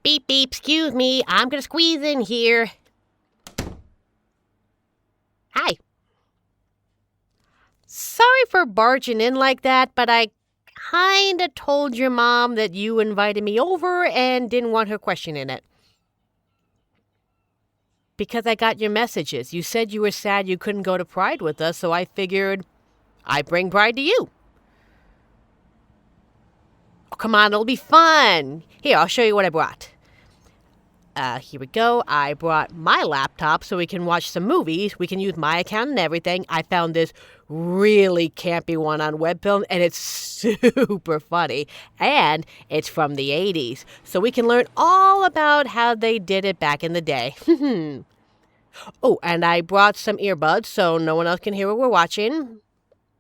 Beep, beep, excuse me. I'm going to squeeze in here. Hi. Sorry for barging in like that, but I kinda told your mom that you invited me over and didn't want her questioning it. Because I got your messages. You said you were sad you couldn't go to Pride with us, so I figured I'd bring Pride to you. Oh, come on, it'll be fun. Here, I'll show you what I brought. Here we go. I brought my laptop so we can watch some movies. We can use my account and everything. I found this really campy one on webfilm, and it's super funny. And it's from the 80s, so we can learn all about how they did it back in the day. Oh, and I brought some earbuds so no one else can hear what we're watching.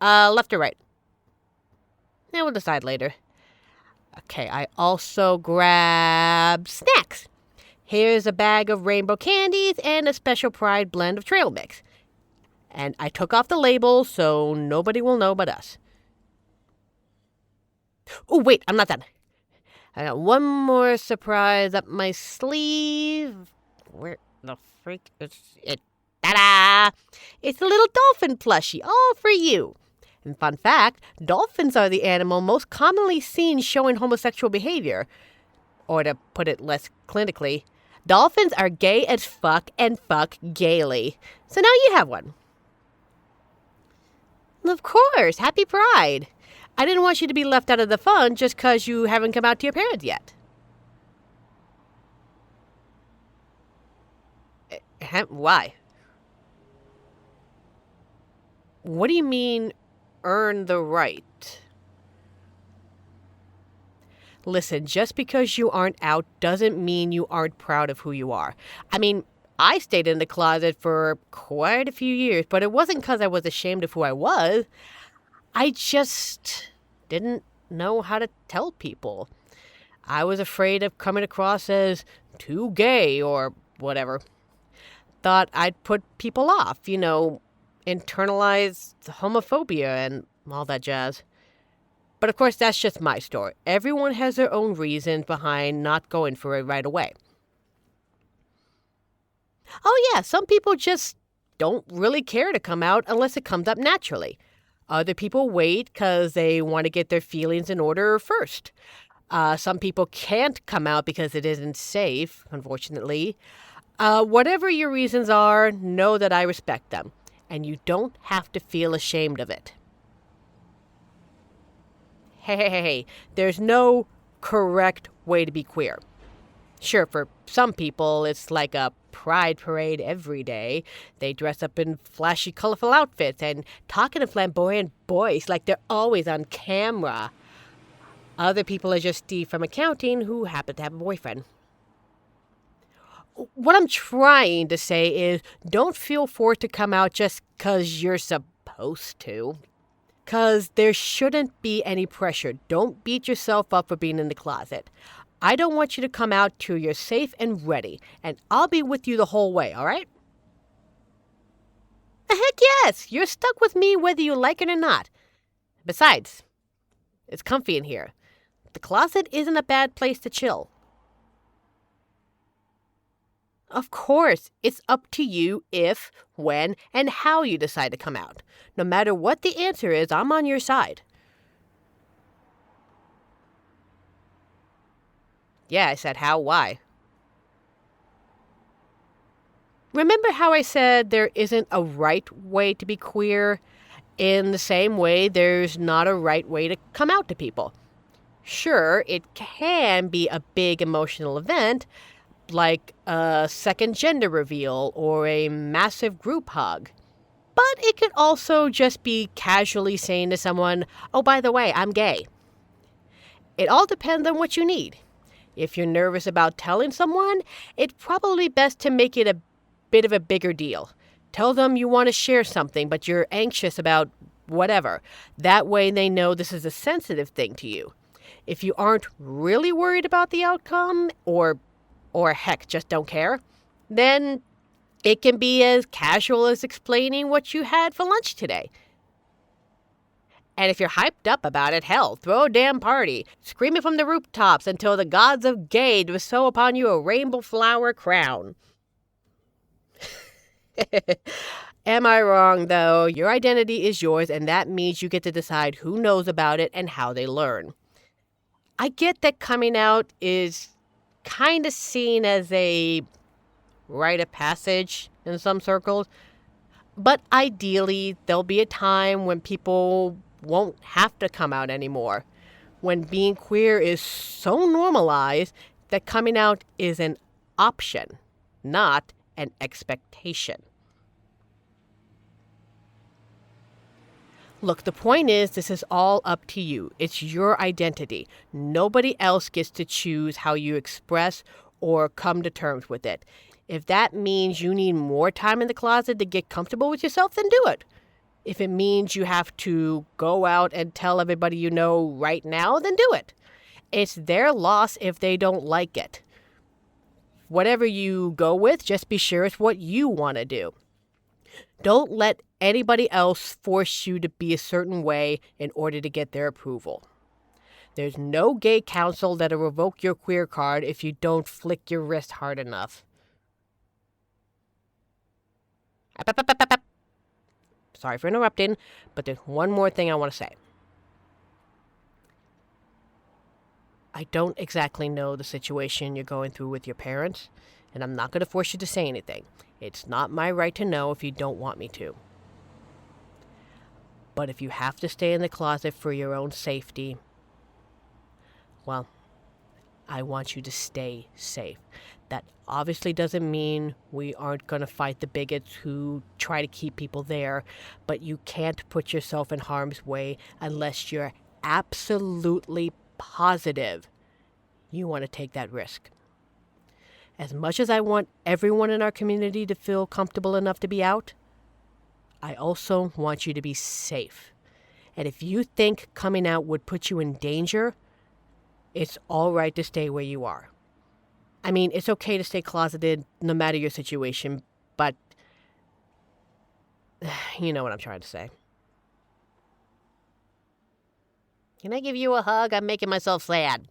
Left or right? Yeah, we'll decide later. Okay, I also grabbed snacks. Here's a bag of rainbow candies and a special Pride blend of trail mix. And I took off the label so nobody will know but us. Oh, wait, I'm not done. I got one more surprise up my sleeve. Where the freak is it? Ta-da! It's a little dolphin plushie, all for you. And fun fact, dolphins are the animal most commonly seen showing homosexual behavior. Or to put it less clinically, dolphins are gay as fuck and fuck gaily. So now you have one. Of course, happy Pride. I didn't want you to be left out of the fun just because you haven't come out to your parents yet. Why? What do you mean, earn the right? Listen, just because you aren't out doesn't mean you aren't proud of who you are. I mean, I stayed in the closet for quite a few years, but it wasn't because I was ashamed of who I was. I just didn't know how to tell people. I was afraid of coming across as too gay or whatever. Thought I'd put people off, internalized homophobia and all that jazz. But of course, that's just my story. Everyone has their own reasons behind not going for it right away. Oh yeah, some people just don't really care to come out unless it comes up naturally. Other people wait because they want to get their feelings in order first. Some people can't come out because it isn't safe, unfortunately. Whatever your reasons are, know that I respect them. And you don't have to feel ashamed of it. Hey, there's no correct way to be queer. Sure, for some people, it's like a pride parade every day. They dress up in flashy, colorful outfits and talk in a flamboyant voice like they're always on camera. Other people are just Steve from accounting who happen to have a boyfriend. What I'm trying to say is don't feel forced to come out just because you're supposed to. Because there shouldn't be any pressure. Don't beat yourself up for being in the closet. I don't want you to come out till you're safe and ready, and I'll be with you the whole way, all right? Heck yes! You're stuck with me whether you like it or not. Besides, it's comfy in here. The closet isn't a bad place to chill. Of course, it's up to you if, when, and how you decide to come out. No matter what the answer is, I'm on your side. Yeah, I said how, why? Remember how I said there isn't a right way to be queer? In the same way, there's not a right way to come out to people. Sure, it can be a big emotional event, like a second gender reveal or a massive group hug. But it could also just be casually saying to someone, oh, by the way, I'm gay. It all depends on what you need. If you're nervous about telling someone, it's probably best to make it a bit of a bigger deal. Tell them you want to share something, but you're anxious about whatever. That way they know this is a sensitive thing to you. If you aren't really worried about the outcome, or heck, just don't care, then it can be as casual as explaining what you had for lunch today. And if you're hyped up about it, hell, throw a damn party. Scream it from the rooftops until the gods of gay bestow upon you a rainbow flower crown. Am I wrong, though? Your identity is yours, and that means you get to decide who knows about it and how they learn. I get that coming out is kind of seen as a rite of passage in some circles, but ideally, there'll be a time when people won't have to come out anymore, when being queer is so normalized that coming out is an option, not an expectation. Look, the point is, this is all up to you. It's your identity. Nobody else gets to choose how you express or come to terms with it. If that means you need more time in the closet to get comfortable with yourself, then do it. If it means you have to go out and tell everybody you know right now, then do it. It's their loss if they don't like it. Whatever you go with, just be sure it's what you want to do. Don't let anybody else force you to be a certain way in order to get their approval. There's no gay council that'll revoke your queer card if you don't flick your wrist hard enough. Sorry for interrupting, but there's one more thing I want to say. I don't exactly know the situation you're going through with your parents, and I'm not going to force you to say anything. It's not my right to know if you don't want me to. But if you have to stay in the closet for your own safety, well, I want you to stay safe. That obviously doesn't mean we aren't going to fight the bigots who try to keep people there, but you can't put yourself in harm's way unless you're absolutely positive you want to take that risk. As much as I want everyone in our community to feel comfortable enough to be out, I also want you to be safe. And if you think coming out would put you in danger, it's all right to stay where you are. I mean, it's okay to stay closeted no matter your situation, but you know what I'm trying to say. Can I give you a hug? I'm making myself sad.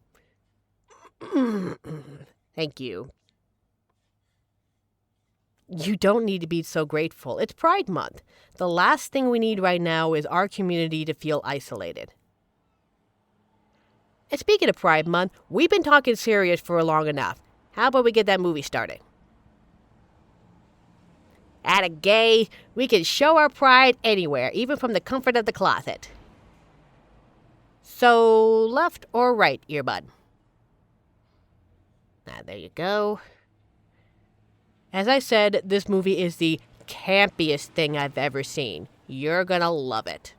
Thank you. You don't need to be so grateful. It's Pride Month. The last thing we need right now is our community to feel isolated. And speaking of Pride Month, we've been talking serious for long enough. How about we get that movie started? Atta gay, we can show our pride anywhere, even from the comfort of the closet. So, left or right, earbud? Now, there you go. As I said, this movie is the campiest thing I've ever seen. You're gonna love it.